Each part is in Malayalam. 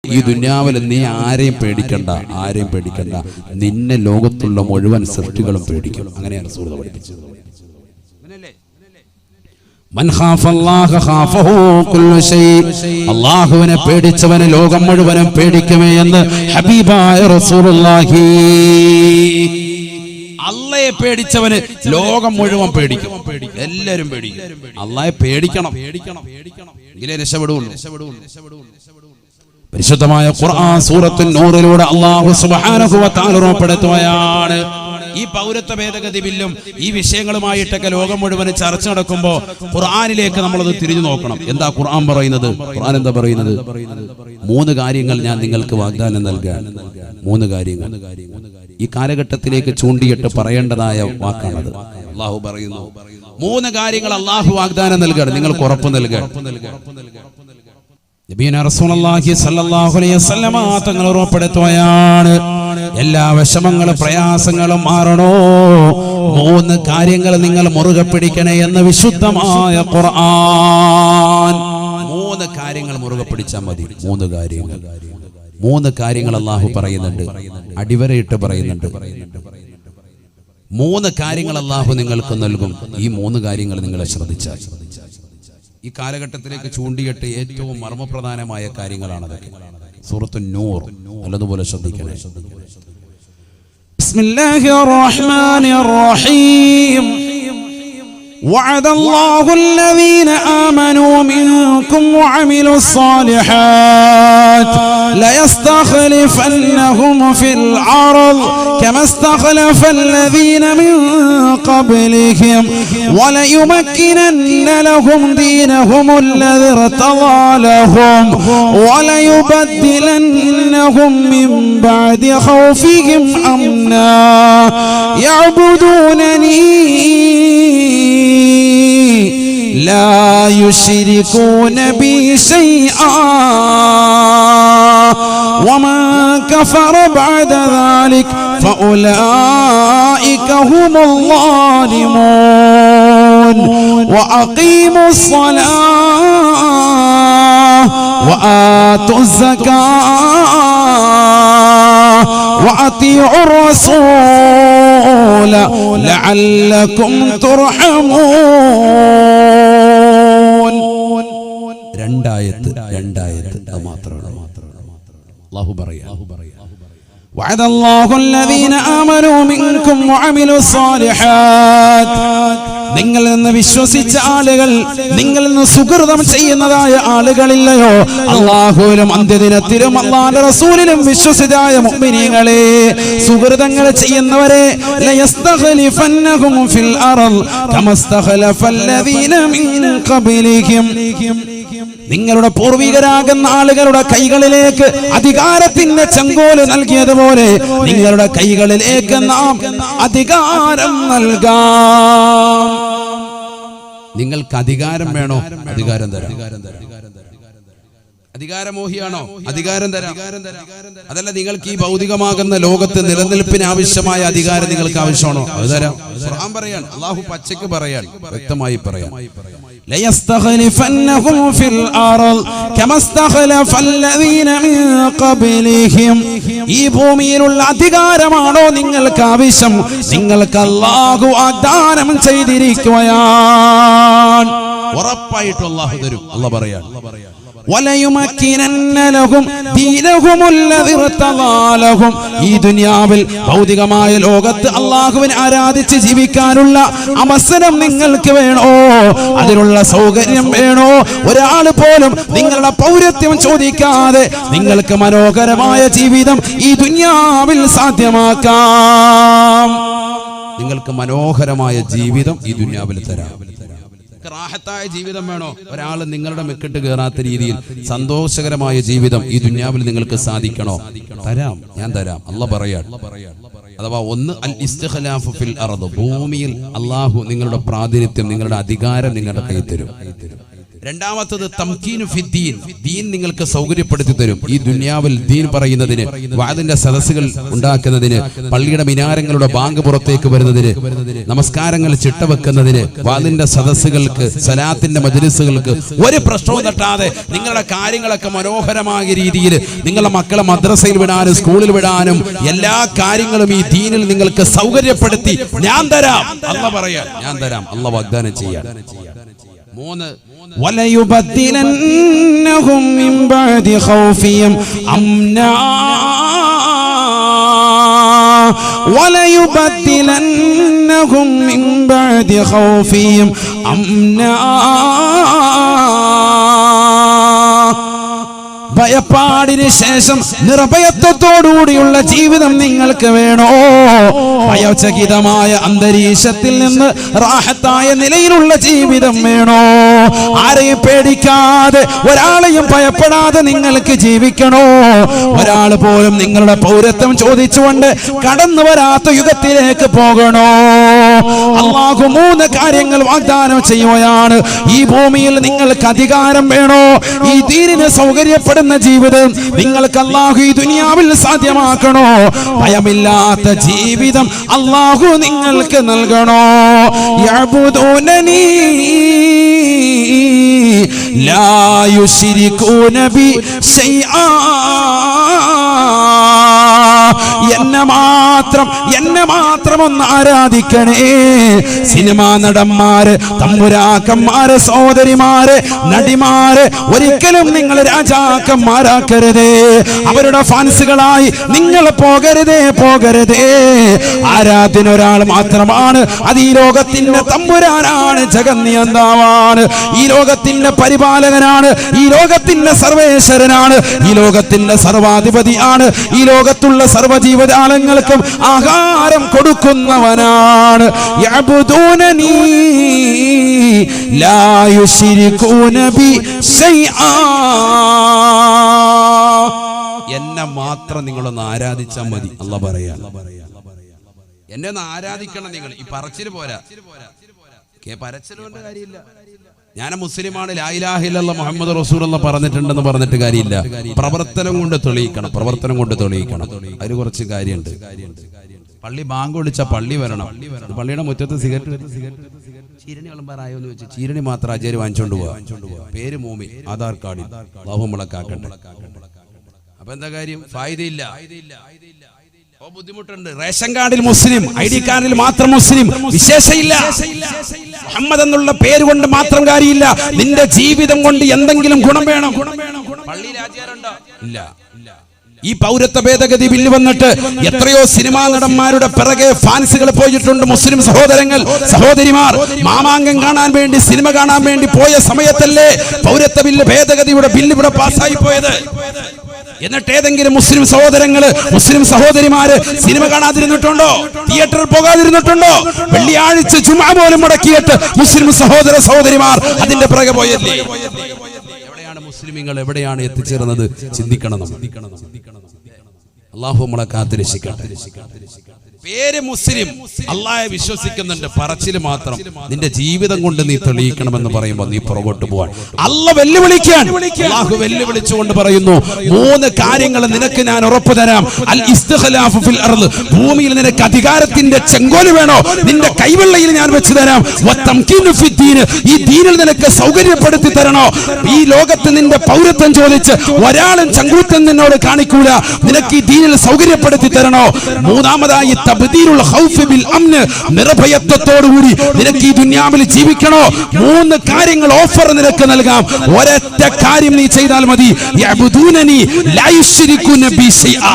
ഈ ദുനിയാവിൽ നീ ആരെയും പേടിക്കണ്ട, നിന്നെ ലോകത്തുള്ള മുഴുവൻ സൃഷ്ടികളും പേടിക്കും. അങ്ങനെയാണ് റസൂൽ പഠിപ്പിച്ചത്. മൻ ഖാഫല്ലാഹ ഖാഫഹു കുല്ലു ശൈ, അല്ലാഹുവിനെ പേടിച്ചവനെ ലോകം മുഴുവനും പേടിക്കുമേ എന്ന് ഹബീബായ റസൂലുള്ളാഹി. അല്ലാഹയെ പേടിച്ചവന് ലോകം മുഴുവൻ പേടിക്കും, എല്ലാവരും പേടിക്കും. അല്ലാഹയെ പേടിക്കണം, എങ്കിലേ രക്ഷപ്പെടുള്ളൂ. പരിശുദ്ധമായ ഖുർആൻ സൂറത്തുൻ നൂറിലൂടെ അല്ലാഹു സുബ്ഹാനഹു വ തആല ഉറപ്പെടുത്തുകയാണ്, ഈ പൗരത്വ ഭേദഗതി ബില്ലും ഈ വിഷയങ്ങളുമായിട്ടൊക്കെ ലോകം മുഴുവൻ ചർച്ച നടക്കുമ്പോൾ ഖുർആനിലേക്ക് നമ്മളത് തിരിഞ്ഞു നോക്കണം. എന്താ ഖുർആൻ പറയുന്നത്? ഖുർആൻ എന്താ പറയുന്നത്? 3 കാര്യങ്ങൾ ഞാൻ നിങ്ങൾക്ക് വാഗ്ദാനം നൽകാൻ. 3 കാര്യങ്ങൾ ഈ കാലഘട്ടത്തിലേക്ക് ചൂണ്ടിയിട്ട് പറയേണ്ടതായ വാക്കാണത്. അല്ലാഹു പറയുന്നു 3 കാര്യങ്ങൾ അല്ലാഹു വാഗ്ദാനം നൽകുകയാണ്, നിങ്ങൾക്ക് ഉറപ്പ് നൽകുക. നബിയുനാ റസൂലുള്ളാഹി സ്വല്ലല്ലാഹു അലൈഹി വസല്ലമ തങ്ങൾ ഉറപ്പെടുത്തുകയാണ്, എല്ലാ വിഷമങ്ങളും പ്രയാസങ്ങളും മാറണോ 3 കാര്യങ്ങൾ നിങ്ങൾ മുറുകെ പിടിക്കണേ എന്ന് വിശുദ്ധമായ ഖുർആൻ. 3 കാര്യങ്ങൾ മുറുകെ പിടിച്ചാൽ മതി. 3 കാര്യങ്ങൾ അല്ലാഹു പറയുന്നുണ്ട്, അടിവരയിട്ട് പറയുന്നുണ്ട്. 3 കാര്യങ്ങൾ അല്ലാഹു നിങ്ങൾക്ക് നൽകും. ഈ 3 കാര്യങ്ങൾ നിങ്ങൾ ശ്രദ്ധിച്ചാൽ ഈ കാലഘട്ടത്തിലേക്ക് ചൂണ്ടിയിട്ട് ഏറ്റവും മർമ്മപ്രധാനമായ കാര്യങ്ങളാണ്. സൂറത്തുൻ നൂർ നല്ലതുപോലെ ശ്രദ്ധിക്കണേ. ബിസ്മില്ലാഹിർ റഹ്മാനിർ റഹീം. وعد الله الذين آمنوا منكم وعملوا الصالحات ليستخلفنهم في الأرض كما استخلف الذين من قبلهم وليمكنن لهم دينهم الذي ارتضى لهم وليبدلنهم من بعد خوفهم أمنا يعبدونني لا يشركون بي شيئا ومن كفر بعد ذلك فأولئك هم الظالمون وأقيموا الصلاة وآتوا الزكاة وأطيعوا الرسول لعلكم ترحمون. രണ്ടായത്ത് മാത്രമാണ് അല്ലാഹു പറയാ. وعد الله الذين آمنوا منكم وعملوا الصالحات, നിങ്ങളിൽ നിന്ന് വിശ്വസിച്ച ആളുകൾ, നിങ്ങളിൽ നിന്ന് സുകൃതം ചെയ്യുന്നതായ ആളുകളില്ലയോ, അല്ലാഹുവിലും അന്ത്യദിനത്തിലും അല്ലാഹുവിന്റെ റസൂലിലും വിശ്വസിതായ മുഅ്മിനീങ്ങളെ, സുകൃതങ്ങൾ ചെയ്യുന്നവരെ ലയസ്തഖലിഫന്നഹും ഫിൽ അർദ് കമാ ഇസ്തഖലഫല്ലദീന മിൻ ഖബ്ലിഹിം, നിങ്ങളുടെ പൂർവികരാകുന്ന ആളുകളുടെ കൈകളിലേക്ക് അധികാരത്തിന്റെ ചെങ്കോല് നൽകിയതുപോലെ നിങ്ങളുടെ കൈകളിലേക്ക് നാം അധികാരം നൽകാം. നിങ്ങൾക്ക് അധികാരം വേണോ? അധികാരം തരാം. അധികാരമോഹിയാണോ? അധികാരം തരാം. അതല്ല, നിങ്ങൾക്ക് ഈ ഭൗതികമാകുന്ന ലോകത്ത് നിലനിൽപ്പിന് ആവശ്യമായ അധികാരം നിങ്ങൾക്ക് ആവശ്യമാണോ? അത് തരാം. ഖുർആൻ പറയാണ്, അല്ലാഹു പച്ചയ്ക്ക് പറയാൻ, വ്യക്തമായി പറയാൻ, ليستخلفنهم في الأرض كما استخلف الذين من قبلهم. ഈ ഭൂമിയിലുള്ള അധികാരമാണോ നിങ്ങൾക്ക് ആവശ്യം? നിങ്ങൾക്ക് അല്ലാഹു വാഗ്ദാനം ചെയ്തിരിക്കുകയാണ്, ഉറപ്പായിട്ടും അല്ലാഹു തരും. അല്ലാഹു പറയാൻ, وَلَيُمَكِّنَنَّ لَهُمْ دِينَهُمُ الَّذِي ارْتَضَى لَهُمْ. ഈ ദുനിയാവിൽ ഭൗതികമായ ലോകത്ത് അല്ലാഹുവിനെ ആരാധിച്ച് ജീവിക്കാനുള്ള അവസരം നിങ്ങൾക്ക് വേണോ? അതിനുള്ള സൗകര്യം വേണോ? ഒരാൾ പോലും നിങ്ങളുടെ പൗരത്വം ചോദിക്കാതെ നിങ്ങൾക്ക് മനോഹരമായ ജീവിതം ഈ ദുനിയാവിൽ സാധ്യമാക്കാം. നിങ്ങൾക്ക് മനോഹരമായ ജീവിതം ഈ ദുനിയാവിൽ തരാം. റാഹത്തായ ജീവിതം വേണോ? ഒരാൾ നിങ്ങളുടെ മെക്കിട്ട് കയറാത്ത രീതിയിൽ സന്തോഷകരമായ ജീവിതം ഈ ദുനിയാവിൽ നിങ്ങൾക്ക് സാധിക്കണോ? തരാം, ഞാൻ തരാം. അല്ലാഹു പറയാൻ, അഥവാ ഒന്ന് അൽ ഇസ്തിഖ്ലാഫു ഫിൽ അർദ്, ഭൂമിയിൽ അല്ലാഹു നിങ്ങളുടെ പ്രാതിനിധ്യം, നിങ്ങളുടെ അധികാരം നിങ്ങളുടെ കയ്യിൽ തരും. രണ്ടാമത്തത് തംകീനു ഫിദ്ദീൻ, ദീൻ നിങ്ങൾക്ക് സൗകര്യപ്പെടുത്തി തരും. ഈ ദുനിയാവിൽ ദീൻ പറയുന്നതിന്, വാദിന്റെ സദസ്സുകൾ ഉണ്ടാക്കുന്നതിന്, പള്ളിയുടെ മിനാരങ്ങളുടെ ബാങ്ക് പുറത്തേക്ക് വരുന്നതിന്, നമസ്കാരങ്ങൾ ചിട്ടവെക്കുന്നതിന്, വാദിന്റെ സദസ്സുകൾക്ക്, സലാത്തിന്റെ മജ്ലിസുകൾക്ക് ഒരു പ്രശ്നവും തട്ടാതെ നിങ്ങളുടെ കാര്യങ്ങളൊക്കെ മനോഹരമായ രീതിയിൽ നിങ്ങളുടെ മക്കളെ മദ്രസയിൽ വിടാനും സ്കൂളിൽ വിടാനും എല്ലാ കാര്യങ്ങളും ഈ ദീനിൽ നിങ്ങൾക്ക് സൗകര്യപ്പെടുത്തി ഞാൻ തരാം. അല്ലാഹ് പറയാൻ ഞാൻ തരാം, അല്ലാഹ് വാഗ്ദാനം ചെയ്യാൻ. 3 وَلَيُبَدِّلَنَّهُم مِّن بَعْدِ خَوْفِهِمْ أَمْنًا وَلَيُبَدِّلَنَّهُم مِّن بَعْدِ خَوْفِهِمْ أَمْنًا ഭയപ്പാടിന് ശേഷം നിർഭയത്വത്തോടുകൂടിയുള്ള ജീവിതം നിങ്ങൾക്ക് വേണോ? ഭയചകിതമായ അന്തരീക്ഷത്തിൽ നിന്ന് റാഹത്തായ നിലയിലുള്ള ജീവിതം വേണോ? ആരെയും പേടിക്കാതെ, ഒരാളെയും ഭയപ്പെടാതെ നിങ്ങൾക്ക് ജീവിക്കണോ? ഒരാൾ പോലും നിങ്ങളുടെ പൗരത്വം ചോദിച്ചുകൊണ്ട് കടന്നു വരാത്ത യുഗത്തിലേക്ക് പോകണോ? അല്ലാഹു 3 കാര്യങ്ങൾ വാഗ്ദാനം ചെയ്യുകയാണ്. ഈ ഭൂമിയിൽ നിങ്ങൾക്ക് അധികാരം വേണോ? ഈ ദീനിനെ സൗകര്യപ്പെടുന്ന ജീവിതം നിങ്ങൾക്ക് അല്ലാഹു ഈ ദുനിയാവിൽ സാധ്യമാക്കണോ? ഭയമില്ലാത്ത ജീവിതം അല്ലാഹു നിങ്ങൾക്ക് നൽകണോ? യഅബുദൂനനി ലാ യുശ്രികൂന ബി ശൈആ, എന്നെ മാത്രം ഒന്ന് ആരാധിക്കണേ. സിനിമാ നടന്മാര്, തമ്പുരാക്കന്മാര്, സഹോദരിമാര്, നടിമാര് ഒരിക്കലും നിങ്ങൾ രാജാക്കന്മാരാക്കരുതേ. അവരുടെ ഫാൻസുകളായി നിങ്ങൾ പോകരുതേ. ആരാധ്യൻ ഒരാൾ മാത്രമാണ്. അത് ഈ ലോകത്തിന്റെ തമ്പുരാനാണ്, ജഗന്നിയന്താവാണ്, ഈ ലോകത്തിന്റെ പരിപാലകനാണ്, ഈ ലോകത്തിന്റെ സർവേശ്വരനാണ്, ഈ ലോകത്തിന്റെ സർവാധിപതിയാണ്, ഈ ലോകത്തുള്ള സർവ്വജീവജാലങ്ങൾക്കും ആഹാരം കൊടുക്കുന്നവനാണ്. യഅബുദൂനനി ലാ യുശ്രികൂന ബി ശൈആ, എന്നെ മാത്രം നിങ്ങളൊന്ന് ആരാധിച്ചാൽ മതി. അല്ലാഹ് പറയാ, എന്നെ ഒന്ന് ആരാധിക്കണം നിങ്ങൾ. ഈ പറച്ചില് പോരാ, പറച്ചിലുകൊണ്ട് കാര്യമില്ല. ഞാൻ മുസ്ലിമാണ്, ലാ ഇലാഹ ഇല്ലല്ലാഹ് മുഹമ്മദ് റസൂലുള്ളാഹ് പറഞ്ഞിട്ടുണ്ടെന്ന് പറഞ്ഞിട്ട് കാര്യമില്ല. പ്രവർത്തനം കൊണ്ട് തെളിയിക്കണം. അതിന് കുറച്ച് കാര്യമുണ്ട്. പള്ളി ബാങ്ക് വിളിച്ച പള്ളി വരണം. പള്ളിയുടെ മുറ്റത്ത് സിഗരറ്റ് ചീരണി വിളമ്പാറായോ എന്ന് വെച്ച് ചീരണി മാത്രം ആചാര്യ വാങ്ങിച്ചോണ്ട് പോവാ. പേര് മോമി, ആധാർ കാർഡിൽ അല്ലാഹു മുളക്കാക്കട്ടെ. അപ്പൊ എന്താ കാര്യം? ഫായിദയില്ല, ബുദ്ധിമുട്ടുണ്ട്. റേഷൻ കാർഡിൽ മുസ്ലിം, ID കാർഡിൽ മാത്രം മുസ്ലിം, വിശേഷയില്ല. മുഹമ്മദ് എന്നുള്ള പേര് കൊണ്ട് മാത്രം കാര്യമില്ല. നിന്റെ ജീവിതം കൊണ്ട് എന്തെങ്കിലും ഗുണം വേണം. പള്ളിയിൽ ആചാരമുണ്ടോ? ഇല്ല. ഈ പൗരത്വ ഭേദഗതി ബില്ല് വന്നിട്ട് എത്രയോ സിനിമാ നടന്മാരുടെ പിറകെ ഫാൻസുകൾ പോയിട്ടുണ്ട്. മുസ്ലിം സഹോദരങ്ങൾ, സഹോദരിമാർ മാമാങ്കം കാണാൻ വേണ്ടി, സിനിമ കാണാൻ വേണ്ടി പോയ സമയത്തല്ലേ പൗരത്വ ബില്ല് ഭേദഗതിയുടെ ബില്ല് ഇവിടെ പാസ്സായി പോയത്? എന്നിട്ട് ഏതെങ്കിലും മുസ്ലിം സഹോദരങ്ങള്, മുസ്ലിം സഹോദരിമാര് സിനിമ കാണാതിരുന്നിട്ടുണ്ടോ? തിയേറ്ററിൽ പോകാതിരുന്നിട്ടുണ്ടോ? വെള്ളിയാഴ്ച ജുമുഅ പോലും മുടക്കിയിട്ട് മുസ്ലിം സഹോദര സഹോദരിമാർ അതിന്റെ പിറകെ പോയല്ലേ? എവിടെയാണ് മുസ്ലിമീങ്ങൾ, എവിടെയാണ് എത്തിച്ചേർന്നത്? ചിന്തിക്കണം. അല്ലാഹു നമ്മളെ കാത്തുരക്ഷിക്കട്ടെ. പേര് മുസ്ലിം, അല്ലാഹയെ വിശ്വസിക്കുന്നുണ്ട്, പറച്ചില് മാത്രം. നിന്റെ ജീവിതം കൊണ്ട് നീ തെളിയിക്കണമെന്ന് പറയുമ്പോൾ നീ പുറകോട്ട് പോവാൻ അല്ലാഹു വെല്ലുവിളിക്കാൻ. അല്ലാഹു വെല്ലുവിളിച്ചുകൊണ്ട് പറയുന്നു, 3 കാര്യങ്ങൾ നിനക്ക് ഞാൻ ഉറപ്പു തരാം. അൽ ഇസ്തിഖ്ലാഫു ഫിൽ അർദ്, ഭൂമിയിൽ നിനക്ക് അധികാരത്തിന്റെ ചെങ്കോല് വേണോ? നിന്റെ കൈവെള്ളയിൽ ഞാൻ വെച്ച് തരാം. വതംകീനു ഫിദ്ദീൻ, ഈ ദീനിൽ നിനക്ക് സൗകര്യപ്പെടുത്തി തരണോ? ഈ ലോകത്ത് നിന്റെ പൗരത്വം ചോദിച്ച് ഒരാളും ചങ്കൂറ്റം നിന്നോട് കാണിക്കൂല. നിനക്ക് ഈ ദീനിൽ സൗകര്യപ്പെടുത്തി തരണോ? 3ാമതായി തബ്ദീലുൽ ഖൗഫ് ബിൽ അംൻ, നിർഭയത്വത്തോടുകൂടി നിനക്ക് ഈ ദുനിയാവിൽ ജീവിക്കണോ? 3 കാര്യങ്ങൾ ഓഫർ നിനക്ക് നൽകാം. ഒരൊറ്റ കാര്യം നീ ചെയ്താൽ മതി. യഅബുദൂനനി ലാ യുശ്രികൂന ബി ശൈആ,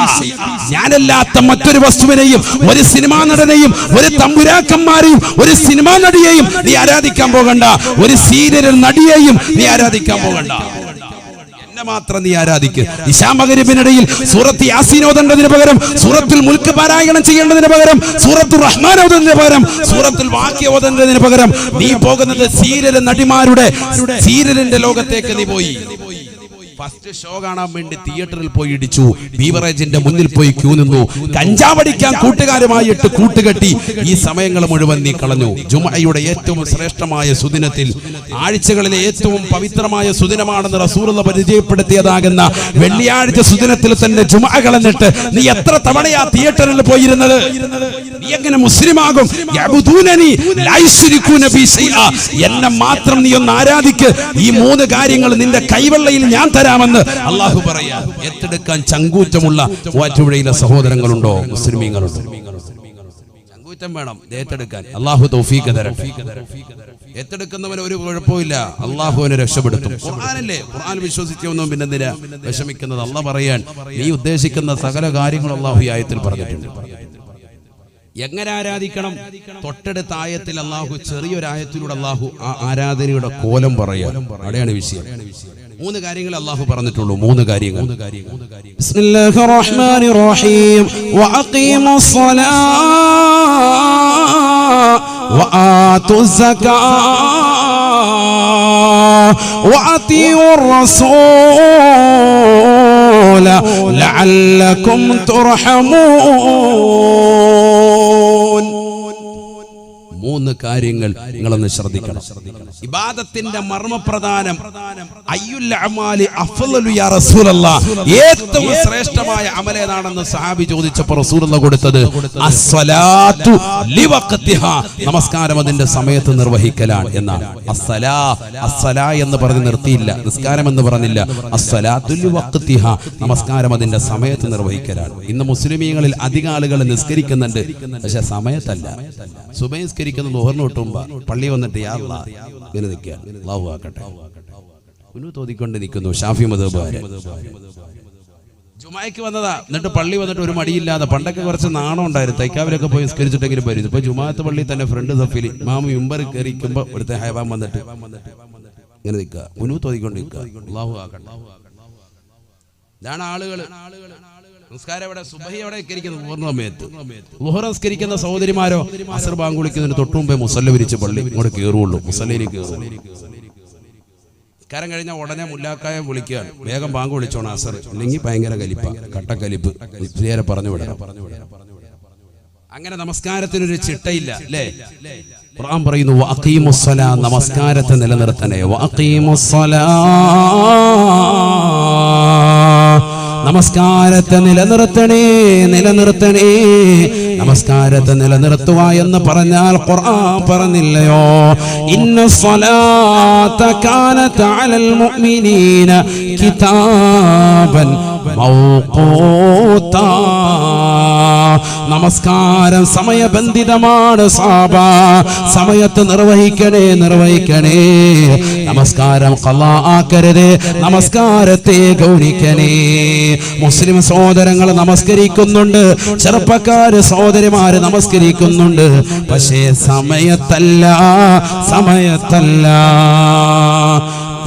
ഞാനല്ലാത്ത മറ്റൊരു വസ്തുവിനെയും, ഒരു സിനിമാ നടനെയും, ഒരു തമ്പുരാക്കന്മാരെയും, ഒരു സിനിമാ നടിയെയും നീ ആരാധിക്കാൻ പോകണ്ട. ഒരു സീരിയൽ നടിയെയും നീ ആരാധിക്കാൻ പോകണ്ട. മാത്രം നീ ആരാധിക്ക്. ഇശാ മഗ്‌രിബിനിടയിൽ സൂറത്ത് യാസീൻ ഓതേണ്ടതിന് പകരം, സൂറത്തുൽ മുൽക്ക് പാരായണം ചെയ്യേണ്ടതിന് പകരം, സൂറത്തുർ റഹ്മാൻ ഓതുന്നതിന് പകരം, സൂറത്തുൽ വാഖിയ ഓതേണ്ടതിന് പകരം നീ പോകുന്നത് സീരിയൽ നടിമാരുടെ സീരിയലിന്റെ ലോകത്തേക്ക് നീ പോയി. ഫസ്റ്റ് ഷോ കാണാൻ വേണ്ടി തിയേറ്ററിൽ പോയി ഇടിച്ചു, ബീവറേജിന്റെ മുന്നിൽ പോയി ക്യൂ നിന്നു, കഞ്ചാവടിക്കാൻ കൂട്ടുകാരുമായിട്ട് കൂട്ടുകെട്ടി. ഈ സമയങ്ങൾ മുഴുവൻ നീ കളഞ്ഞു. ജുമഅയുടെ ഏറ്റവും ശ്രേഷ്ഠമായ സുദിനത്തിൽ, ആഴ്ചകളിലെ ഏറ്റവും പവിത്രമായ സുദിനമാണെന്ന് റസൂലുള്ള പരിചയപ്പെടുത്തിയതാകുന്ന വെള്ളിയാഴ്ച സുദിനത്തിൽ തന്നെ ജുമഅ കളഞ്ഞിട്ട് നീ എത്ര തവണയാ തിയേറ്ററിൽ പോയിരുന്നത്? നീ എങ്ങനെ മുസ്ലിമാകും? യഅബുദൂനനി ലാ യുശ്രികൂന ബി ശൈഅ, എന്നെ മാത്രം നീ ഒന്ന് ആരാധിക്ക്, ഈ 3 കാര്യങ്ങൾ നിന്റെ കൈവെള്ളയിൽ ഞാൻ തരാമെന്ന് അല്ലാഹു പറയാ. ഏറ്റെടുക്കാൻ ചങ്കൂറ്റമുള്ള മൂവാറ്റുപുഴയിലെ സഹോദരങ്ങളുണ്ടോ? മുസ്ലിമീങ്ങളുണ്ടോ? ചങ്കൂറ്റം വേണം ഏറ്റെടുക്കാൻ. അല്ലാഹു തൗഫീഖ് തരട്ടെ. ഏറ്റെടുക്കുന്നവന് ഒരു കുഴപ്പമില്ല, അള്ളാഹുവിനെ രക്ഷപ്പെടുത്തും. ഖുർആനല്ലേ, ഖുർആൻ വിശ്വസിച്ചൊന്നും പിന്നെന്തിനാ വിഷമിക്കുന്നത്? അള്ളാഹ് പറയാൻ നീ ഉദ്ദേശിക്കുന്ന സകല കാര്യങ്ങളും അള്ളാഹു ഈ ആയത്തിൽ പറഞ്ഞിട്ടുണ്ട്. എങ്ങനെ ആരാധിക്കണം? തൊട്ടടുത്ത ആയത്തിൽ അള്ളാഹു ചെറിയൊരായത്തിലൂടെ അള്ളാഹു ആ ആരാധനയുടെ കോലം പറയാം. അവിടെയാണ് വിഷയം. 3 കാര്യങ്ങൾ അള്ളാഹു പറഞ്ഞിട്ടുള്ളൂ. 3 കാര്യങ്ങൾ. ബിസ്മില്ലാഹിർ റഹ്മാനിർ റഹീം. വഅഖീമുസ് സ്വലാത്ത വആതുസ് സകാത്ത വഅതിഉർ റസൂല ലഅല്ലകും തുർഹമൂൻ. 3 കാര്യങ്ങൾ നിങ്ങളൊന്ന് ശ്രദ്ധിക്കണം. ഇബാദത്തിന്റെ മർമ്മപ്രധാനം അയ്യുൽ അമാലി അഫ്ളലു യാ റസൂലല്ലാഹ്, ഏറ്റവും ശ്രേഷ്ഠമായ അമൽ ഏതാണെന്ന് സഹാബി ചോദിച്ചപ്പോൾ റസൂലുള്ളാഹ് കൊടുത്തത് അസ്സലാത്തു ലിവഖ്തിഹാ, നമസ്കാരം അതിന്റെ സമയത്ത് നിർവഹിക്കലാണ് എന്നാണ്. അസ്സലാ എന്ന് പറഞ്ഞ് നിർത്തിയില്ല, നിസ്കാരം എന്ന് പറഞ്ഞില്ല. അസ്സലാത്തു ലിവഖ്തിഹാ, നമസ്കാരം അതിന്റെ സമയത്ത് നിർവഹിക്കലാണ്. ഇന്ന് മുസ്ലിമീങ്ങളിൽ അധിക ആളുകൾ നിസ്കരിക്കുന്നുണ്ട്, പക്ഷെ സമയത്തല്ല. സുബഹി നിസ്കരിക്കുന്ന ളുഹറിന് തൊട്ടുമ്പോ പള്ളി വന്നിട്ട് യാ അല്ലാഹ് ഇങ്ങനെ നിൽക്കുക, അല്ലാഹു ആക്കട്ടെ തോതിക്കൊണ്ട് നിൽക്കുന്നു. ഷാഫി മദ്ഹബുകാര് ജുമായ്ക്ക് വന്നതാ, എന്നിട്ട് പള്ളി വന്നിട്ട് ഒരു മടിയില്ലാതെ. പണ്ടൊക്കെ കുറച്ച് നാണം ഉണ്ടായിരുന്നു, തൈക്കാവിലൊക്കെ പോയി നിസ്കരിച്ചിട്ടെങ്കിലും വരും. ഇപ്പൊ ജുമാഅത്ത് പള്ളി തന്നെ ഫ്രണ്ട് സഫിൽ ഇമാം മിമ്പർ കയറിക്കുമ്പോ ഇവിടുത്തെ ഹൈബാൻ വന്നിട്ട് ഇങ്ങനെ നിൽക്കുക, തോതിക്കൊണ്ട് നിൽക്കുക, അല്ലാഹു ആക്കട്ടെ. ഇതാണ് ആളുകൾ. നിസ്കാരം എവിടെ? സുബഹി എവിടെ നിസ്കരിക്കുന്നത്? പൂർണ്ണ സമയത്ത്. ളുഹർ നിസ്കരിക്കുന്ന സഹോദരിമാരോ അസ്ർ ബാങ്ക് വിളിക്കുന്നതിന് തൊട്ടു മുമ്പേ മുസല്ല വിരിച്ച് പള്ളി ഇങ്ങോട്ട് കയറുള്ളൂ, മുസല്ലയിലേക്ക് കയറുള്ളൂ. നിസ്കാരം കഴിഞ്ഞാൽ ഉടനെ മുല്ലാക്കായ വിളിക്കുകയാണ്, വേഗം ബാങ്ക് വിളിച്ചോണം അസർ, ഇല്ലെങ്കിൽ ഭയങ്കര കലിപ്പ, കട്ടക്കലിപ്പ്, നേരെ പറഞ്ഞു വിടണം. അങ്ങനെ നമസ്കാരത്തിനൊരു ചിട്ടയില്ല അല്ലേ? ഖുർആൻ പറയുന്നു വഅഖീമുസ്സലാ, നമസ്കാരത്തെ നിലനിർത്തണേ. വഅഖീമുസ്സലാ, നമസ്കാരത്തെ നിലനിർത്തണേ, നിലനിർത്തണേ. നമസ്കാരത്തെ നിലനിർത്തുക എന്ന് പറഞ്ഞാൽ ഖുർആൻ പറഞ്ഞില്ലയോ, ഇന്നസ്സലാത്ത കാനത അലൽ മുഅ്മിനീന കിതാബൻ മൗഖൂതാ, നമസ്കാരം സമയബന്ധിതമാണ് സാബ, സമയത്ത് നിർവഹിക്കണേ, നിർവഹിക്കണേ. നമസ്കാരം ഖളാ ആക്കരുതേ, നമസ്കാരത്തെ ഗൗനിക്കണേ. മുസ്ലിം സഹോദരങ്ങൾ നമസ്കരിക്കുന്നുണ്ട്, ചെറുപ്പക്കാര് സഹോദരിമാര് നമസ്കരിക്കുന്നുണ്ട്, പക്ഷേ സമയത്തല്ല, സമയത്തല്ല.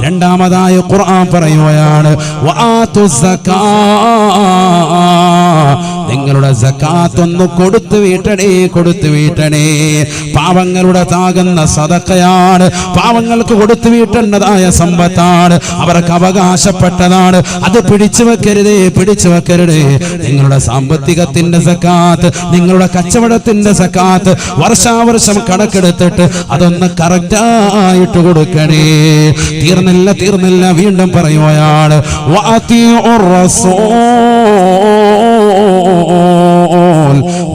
രണ്ടാമതായി ഖുർആൻ പറയുകയാണ് വആതുസ് സകാത്ത്, നിങ്ങളുടെ സകാത്ത് ഒന്ന് കൊടുത്തു വീട്ടണേ, കൊടുത്തു വീട്ടണേ. പാവങ്ങളുടെ താകുന്ന സദഖയാണ്, പാവങ്ങൾക്ക് കൊടുത്തു വീട്ടേണ്ടതായ സമ്പത്താണ്, അവർക്ക് അവകാശപ്പെട്ടതാണ്. അത് പിടിച്ചു വെക്കരുതേ, പിടിച്ചു വെക്കരുതേ. നിങ്ങളുടെ സാമ്പത്തികത്തിന്റെ സകാത്ത്, നിങ്ങളുടെ കച്ചവടത്തിന്റെ സകാത്ത് വർഷാവർഷം കണക്കെടുത്തിട്ട് അതൊന്ന് കറക്റ്റായിട്ട് കൊടുക്കണേ. തീർന്നില്ല, വീണ്ടും പറയുകയാണ് വഅതിഉർ റസൂൽ,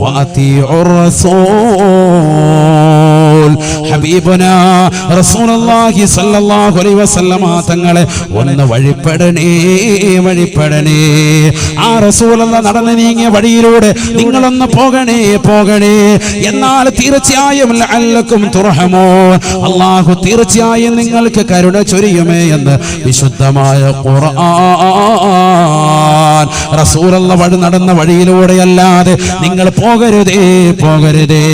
വഅതിഉർ റസൂൽ. ഹബീബുനാ റസൂലുള്ളാഹി സ്വല്ലല്ലാഹു അലൈഹി വസല്ലമ തങ്ങളെ ഒന്ന് വഴിപ്പെടണേ, വഴിപ്പെടണേ. ആ റസൂലുള്ള നടന്നു നീങ്ങിയ വഴിയിലൂടെ നിങ്ങളൊന്ന് പോകണേ, പോകണേ. എന്നാൽ തീർച്ചയായും ലഅല്ലകും തുർഹമൂൻ, അല്ലാഹു തീർച്ചയായും നിങ്ങൾക്ക് കരുണ ചൊരിയുമേ എന്ന് വിശുദ്ധമായ ഖുർആൻ. റസൂലുള്ള വഴി നടന്ന വഴിയിലൂടെയല്ലാതെ നിങ്ങൾ പോകരുതേ, പോകരുതേ.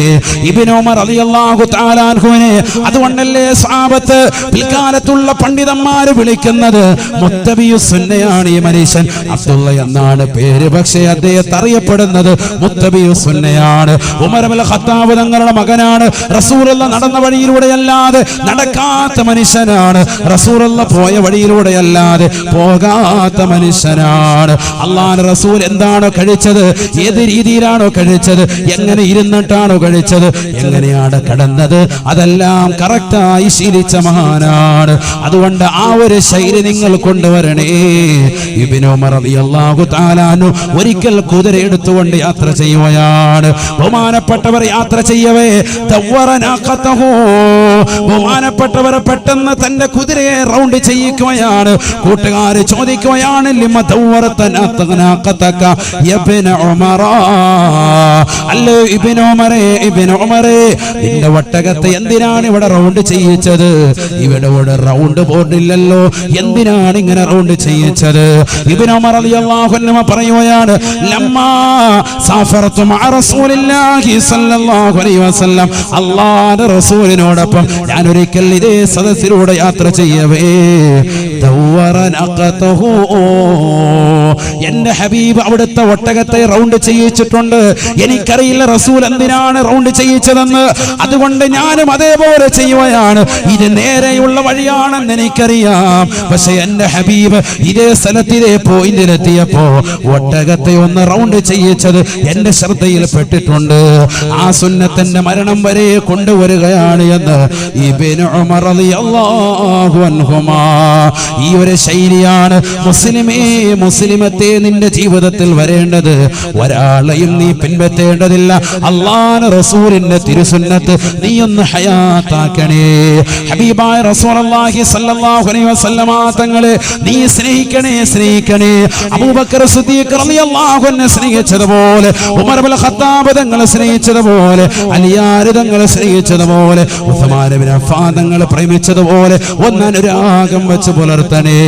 ഇബ്നു ഉമർ റളിയല്ലാഹു തആല തആല അൻഹുവിനെ അതുകൊണ്ടല്ലേ സ്വഹാബത്ത് പിൽക്കാലത്തുള്ള പണ്ഡിതന്മാര് വിളിക്കുന്നത് മുത്തബിയുസ് സുന്നയാണ്. ഈ മനുഷ്യൻ അബ്ദുള്ള എന്നാണ് പേര്, പക്ഷേ അദ്ദേഹത്തെ അറിയപ്പെടുന്നത് മുത്തബിയുസ് സുന്നയാണ്. ഉമർ ഇബ്നുൽ ഖത്താബ് തങ്ങളുടെ മകനാണ്. റസൂലുള്ള നടന്ന വഴിയിലൂടെയല്ലാതെ നടക്കാത്ത മനുഷ്യനാണ്. റസൂലുള്ള പോയ വഴിയിലൂടെയല്ലാതെ പോകാത്ത മനുഷ്യനാണ്. അല്ലാഹുവിന്റെ റസൂൽ എന്താണോ കഴിച്ചത്, ഏത് രീതിയിലാണോ കഴിച്ചത്, എങ്ങനെ ഇരുന്നിട്ടാണോ കഴിച്ചത്, എങ്ങനെയാണ് കടന്നത്, അതെല്ലാം കറക്റ്റായി ശീലിച്ച മഹാനാണ്. അതുകൊണ്ട് ആ ഒരു ശൈലി നിങ്ങൾ കൊണ്ടുവരണേ. ഇബ്നു ഉമർ റളിയല്ലാഹു തആല അൻഹു ഒരിക്കൽ കുതിര എടുത്തുകൊണ്ട് യാത്ര ചെയ്യുകയാണ്. ബഹുമാനപ്പെട്ടവർ യാത്ര ചെയ്യവേ ബഹുമാനപ്പെട്ടവർ പെട്ടെന്ന് തന്റെ കുതിരയെ റൗണ്ട് ചെയ്യിക്കുകയാണ്. കൂട്ടുകാര് ചോദിക്കുകയാണ്, ലിമ ദവ്വറതനാഖതക യബ്ന ഉമറ, അല്ലേ ഇബ്നു ഉമറേ, ഇബ്നു ഉമറേ, നിന്റെ ഒട്ടകത്തെ എന്തിനാണ് ഇവിടെ റൗണ്ട് ചെയ്യിച്ചത്? ഇവിടെ റൗണ്ട് ബോർഡില്ലല്ലോ, എന്തിനാണ് ഇങ്ങനെ റൗണ്ട് ചെയ്യിച്ചത്? ഇബ്നു ഉമർ റളിയല്ലാഹു അൻഹു പറയുകയാണ്, ലമ്മാ സഫറതു മഅ റസൂലില്ലാഹി സ്വല്ലല്ലാഹു അലൈഹി വസല്ലം, അല്ലാഹുവിന്റെ റസൂലിനോടൊപ്പം ഞാൻ ഒരിക്കൽ ഇതേ സദസ്സിലൂടെ യാത്ര ചെയ്യവേ ദവ്വറനഖതഹു, എന്റെ ഹബീബ് അവിടുത്തെ ഒട്ടകത്തെ റൗണ്ട് ചെയ്യിച്ചിട്ടുണ്ട്. എനിക്കറിയില്ല റസൂൽ എന്തിനാണ് റൗണ്ട് ചെയ്യിച്ചതെന്ന്, അതുകൊണ്ട് ഞാനും അതേപോലെ ചെയ്യുകയാണ്. ഇത് നേരെയുള്ള വഴിയാണെന്ന് എനിക്കറിയാം, പക്ഷെ എന്റെ ഹബീബ് ഇതേ സ്ഥലത്ത് ഇതേ പോയിന്റിലെത്തിയപ്പോ ഒട്ടകത്തെ ഒന്ന് റൗണ്ട് ചെയ്യിച്ചത് എന്റെ ശ്രദ്ധയിൽ പെട്ടിട്ടുണ്ട്. ആ സുന്നത്തിന്റെ മരണം വരെ കൊണ്ടുവരികയാണ് എന്ന് ഇബ്നു ഉമർ റളിയല്ലാഹു അൻഹുമാ. ഈ ഒരു ശൈലിയാണ് മുസ്ലിമേ, മുസ്ലിമത്തെ നിന്റെ ജീവിതത്തിൽ വരേണ്ടത്. ഒരാളെയും നീ പിൻപറ്റേണ്ടതില്ല. അല്ലാഹുവിന്റെ റസൂലിന്റെ തിരുസുന്നത്ത് നീ ഒന്ന് ഹയാത്താക്കണേ. ഹബീബായ റസൂലുള്ളാഹി സ്വല്ലല്ലാഹു അലൈഹി വസല്ലമ തങ്ങളെ നീ സ്നേഹിക്കണേ, സ്നേഹിക്കണേ. അബൂബക്കർ സിദ്ദീഖ് റളിയല്ലാഹു അൻഹു സ്നേഹിച്ചതുപോലെ, ഉമർ ഇബ്നുൽ ഖത്താബ് തങ്ങളെ സ്നേഹിച്ചതുപോലെ, അലിയാർ തങ്ങളെ സ്നേഹിച്ചതുപോലെ, ഉസ്മാൻ ഇബ്നു അഫ്ഫാൻ തങ്ങളെ പ്രേമിച്ചതുപോലെ ഒന്ന് അനുരാഗം വെച്ച് പുലർത്തണേ.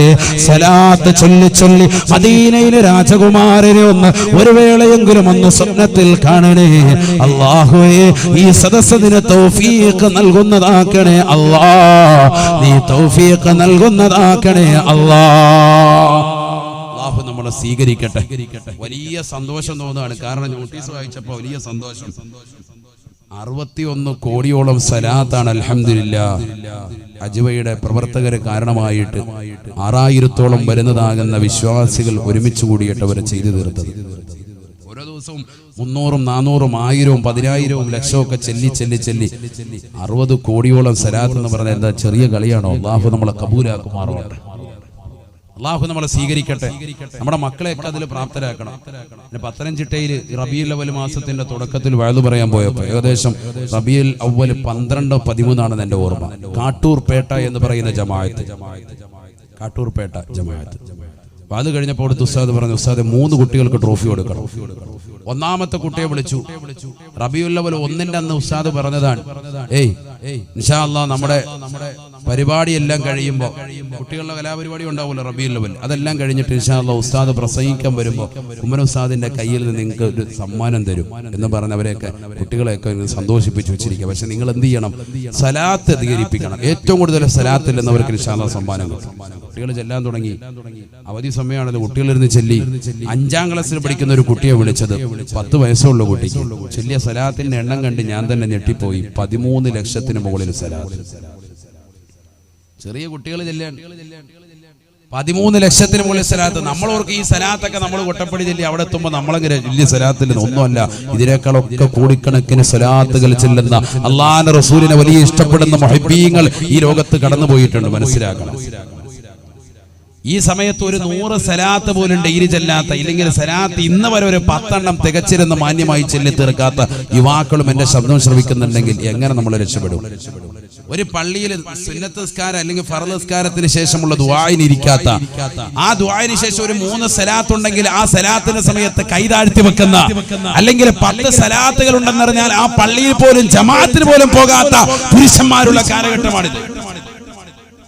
സലാത്ത് ചൊല്ലി ചൊല്ലി മദീനയിലെ രാജകുമാരനെ ഒന്ന് ഒരു വേളയെങ്കിലും ഒന്ന് സ്വപ്നത്തിൽ കാണണേ. അല്ലാഹുവേ, ഈ സദസ്സിന് തൗഫീഖ് നൽകുന്നതാക്കണേ അല്ലാഹ്, നീ തൗഫീഖ് നൽകുന്നതാക്കണേ അല്ലാഹ്. അല്ലാഹു നമ്മളെ സ്വീകരിക്കട്ടെ. വലിയ സന്തോഷം തോന്നുകയാണ്, കാരണം നോട്ടീസ് വായിച്ചപ്പോൾ വലിയ സന്തോഷം. 61 കോടിയോളം സലാത്താണ് അൽഹംദുലില്ലാഹ് അജ്വയുടെ പ്രവർത്തകരെ കാരണമായിട്ട് 6000-ഓളം വരുന്നതാകുന്ന വിശ്വാസികൾ ഒരുമിച്ച് കൂടിയിട്ട് അവർ ചെയ്തു തീർത്തത്. ഓരോ ദിവസവും 300-ഉം 400-ഉം 1000-ഉം 10,000-ഉം ലക്ഷമൊക്കെ ചെല്ലി 60 കോടിയോളം സലാത്ത് എന്ന് പറഞ്ഞാൽ എന്താ ചെറിയ കളിയാണോ? അല്ലാഹു നമ്മളെ കബൂലാക്കുമാറാവട്ടെ, അല്ലാഹു നമ്മളെ സ്വീകരിക്കട്ടെ. നമ്മുടെ മക്കളെയൊക്കെ അതിൽ പ്രാപ്തരാക്കണം. പത്തനംതിട്ടയിൽ റബീഉൽ അവ്വൽ മാസത്തിന്റെ തുടക്കത്തിൽ വഅദ് പറയാൻ പോയപ്പോൾ ഏകദേശം റബീഉൽ അവ്വൽ 12-13 എൻ്റെ ഓർമ്മ, കാട്ടൂർപേട്ട എന്ന് പറയുന്ന ജമാഅത്ത്, കാട്ടൂർപേട്ട ജമാഅത്ത്. അപ്പൊ അത് കഴിഞ്ഞപ്പോൾ ഉസ്താദ് പറഞ്ഞു, ഉസ്താദ് 3 കുട്ടികൾക്ക് ട്രോഫി കൊടുക്കണം. ഒന്നാമത്തെ കുട്ടിയെ വിളിച്ചു. റബീഉൽ അവ്വൽ 1-ന്റെ അന്ന് ഉസ്താദ് പറഞ്ഞതാണ്, ഇൻഷാ അല്ലാഹ് നമ്മുടെ പരിപാടിയെല്ലാം കഴിയുമ്പോൾ കുട്ടികളുടെ കലാപരിപാടി ഉണ്ടാവുമല്ലോ റബീഉൽ അവ്വൽ, അതെല്ലാം കഴിഞ്ഞിട്ട് ഇൻഷാ അല്ലാഹ് ഉസ്താദ് പ്രസംഗിക്കാൻ വരുമ്പോൾ ഉമ്മൻ ഉസ്താദിന്റെ കയ്യിൽ നിന്ന് നിങ്ങൾക്ക് ഒരു സമ്മാനം തരും എന്ന് പറഞ്ഞവരെയൊക്കെ കുട്ടികളെയൊക്കെ സന്തോഷിപ്പിച്ച് വെച്ചിരിക്കുക. പക്ഷെ നിങ്ങൾ എന്ത് ചെയ്യണം? സലാത്ത് അധികരിപ്പിക്കണം. ഏറ്റവും കൂടുതൽ സലാത്തിൽ എന്നവർക്ക് ഇൻഷാ അല്ലാഹ് സമ്മാനം കിട്ടും. കുട്ടികൾ ചെല്ലാൻ തുടങ്ങി. അവധി സമയമാണല്ലോ, കുട്ടികളിരുന്ന് ചെല്ലി. 5ാം ക്ലാസ്സിൽ പഠിക്കുന്ന ഒരു കുട്ടിയെ വിളിച്ചത്, 10 വയസ്സുള്ള കുട്ടിക്ക് ചെല്ലിയ സലാത്തിന്റെ എണ്ണം കണ്ട് ഞാൻ തന്നെ ഞെട്ടിപ്പോയി. 13 ലക്ഷത്തിന് മുകളിൽ സലാത്ത്. ചെറിയ കുട്ടികൾ ചെല്ലാൻ 13 ലക്ഷത്തിന് മുകളിൽ സലാത്ത്. നമ്മളോർക്ക് ഈ സലാത്തൊക്കെ നമ്മൾ കൊട്ടപ്പടി ചെല്ലി അവിടെ എത്തുമ്പോൾ നമ്മളങ്ങനെ വലിയ സലാത്തിൽ ഒന്നുമല്ല, ഇതിനേക്കാളൊക്കെ കോടിക്കണക്കിന് സലാത്തുകൾ ചെല്ലുന്ന അല്ലാഹുവിന്റെ റസൂലിനെ വലിയ ഇഷ്ടപ്പെടുന്ന മുഹബ്ബീങ്ങൾ ഈ ലോകത്ത് കടന്നു പോയിട്ടുണ്ട്, മനസ്സിലാക്കണം. ഈ സമയത്ത് ഒരു 100 സലാത്ത് പോലും ഡെയിലി ചെല്ലാത്ത, ഇല്ലെങ്കിൽ സലാത്ത് ഇന്ന് വരെ ഒരു 10 എണ്ണം തികച്ചിരുന്ന് മാന്യമായി ചെല്ലി തീർക്കാത്ത യുവാക്കളും എന്റെ ശബ്ദം ശ്രവിക്കുന്നുണ്ടെങ്കിൽ എങ്ങനെ നമ്മൾ രക്ഷപ്പെടും? ഒരു പള്ളിയിൽ സുന്നത്ത് നിസ്കാരം അല്ലെങ്കിൽ ഫർള് നിസ്കാരത്തിന് ശേഷമുള്ള ദുആഇന് ഇരിക്കാത്ത, ആ ദുആഇന് ശേഷം ഒരു 3 സലാത്ത് ഉണ്ടെങ്കിൽ ആ സലാത്തിന്റെ സമയത്ത് കൈതാഴ്ത്തി വെക്കുന്ന, അല്ലെങ്കിൽ 10 സലാത്തുകൾ ഉണ്ടെന്നറിഞ്ഞാൽ ആ പള്ളിയിൽ പോലും ജമാഅത്തിന് പോലും പോകാത്ത പുരുഷന്മാരുള്ള കാലഘട്ടമാണിത്.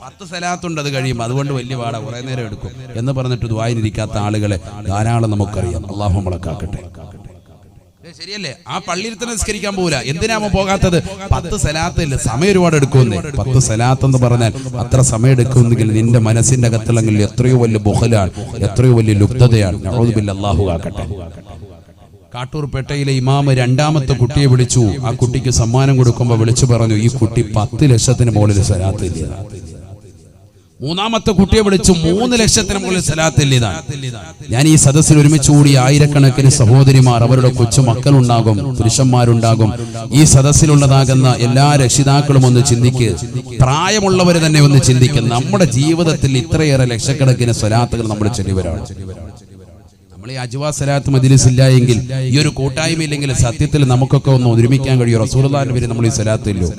10 സലാത്തുണ്ട്, അത് കഴിയും, അതുകൊണ്ട് വലിയ പാടാ, കുറെ നേരം എടുക്കും എന്ന് പറഞ്ഞിട്ട് ദുആഇന് ഇരിക്കാത്ത ആളുകളെ ധാരാളം നമുക്കറിയാം. അല്ലാഹു നമ്മളെ കാക്കട്ടെ. ശരിയല്ലേ? ആ പള്ളിയിൽ തന്നെ നിസ്കരിക്കാൻ പോകില്ല. എന്തിനാമോ പോകാത്തത്? 10 സലാത്തില്ല, സമയം ഒരുപാട് എടുക്കുമെന്നേ. 10 സലാത്ത് എന്ന് പറഞ്ഞാൽ അത്ര സമയം എടുക്കുമെങ്കിൽ നിന്റെ മനസ്സിന്റെ അകത്തുള്ളെങ്കിൽ എത്രയോ വലിയ ബുഖലാണ്, എത്രയോ വലിയ ലുബ്ധതയാണ്. നഊദു ബില്ലാഹി, അല്ലാഹു കാക്കട്ടെ. കാട്ടൂർപേട്ടയിലെ ഇമാമ് 2ാമത്തെ കുട്ടിയെ വിളിച്ചു. ആ കുട്ടിക്ക് സമ്മാനം കൊടുക്കുമ്പോൾ വിളിച്ചു പറഞ്ഞു, ഈ കുട്ടി 10 ലക്ഷത്തിന് മുകളിൽ സലാത്ത് ഇല്ല. 3ാമത്തെ കുട്ടിയെ വിളിച്ചു, 3 ലക്ഷത്തിന് മുകളിൽ സലാത്ത് ഇല്ല. ഞാൻ ഈ സദസ്സിൽ ഒരുമിച്ച് കൂടി ആയിരക്കണക്കിന് സഹോദരിമാർ, അവരുടെ കൊച്ചു മക്കളുണ്ടാകും, പുരുഷന്മാരുണ്ടാകും. ഈ സദസ്സിലുള്ളതാകുന്ന എല്ലാ രക്ഷിതാക്കളും ഒന്ന് ചിന്തിക്ക്, പ്രായമുള്ളവർ തന്നെ ഒന്ന് ചിന്തിക്കുക. നമ്മുടെ ജീവിതത്തിൽ ഇത്രയേറെ ലക്ഷക്കണക്കിന് സ്വലാത്തുകൾ നമ്മൾ ചൊല്ലിവരാണ്. നമ്മൾ ഈ അജ്വാ സലാത്ത് മജ്ലിസ് ഇല്ല എങ്കിൽ, ഈ ഒരു കൂട്ടായ്മ ഇല്ലെങ്കിൽ സത്യത്തിൽ നമുക്കൊക്കെ ഒന്ന് ഒരുമിക്കാൻ കഴിയും. റസൂലുള്ളാഹിന്റെ പേരിൽ നമ്മൾ ഈ സലാത്ത് ഇല്ലോ.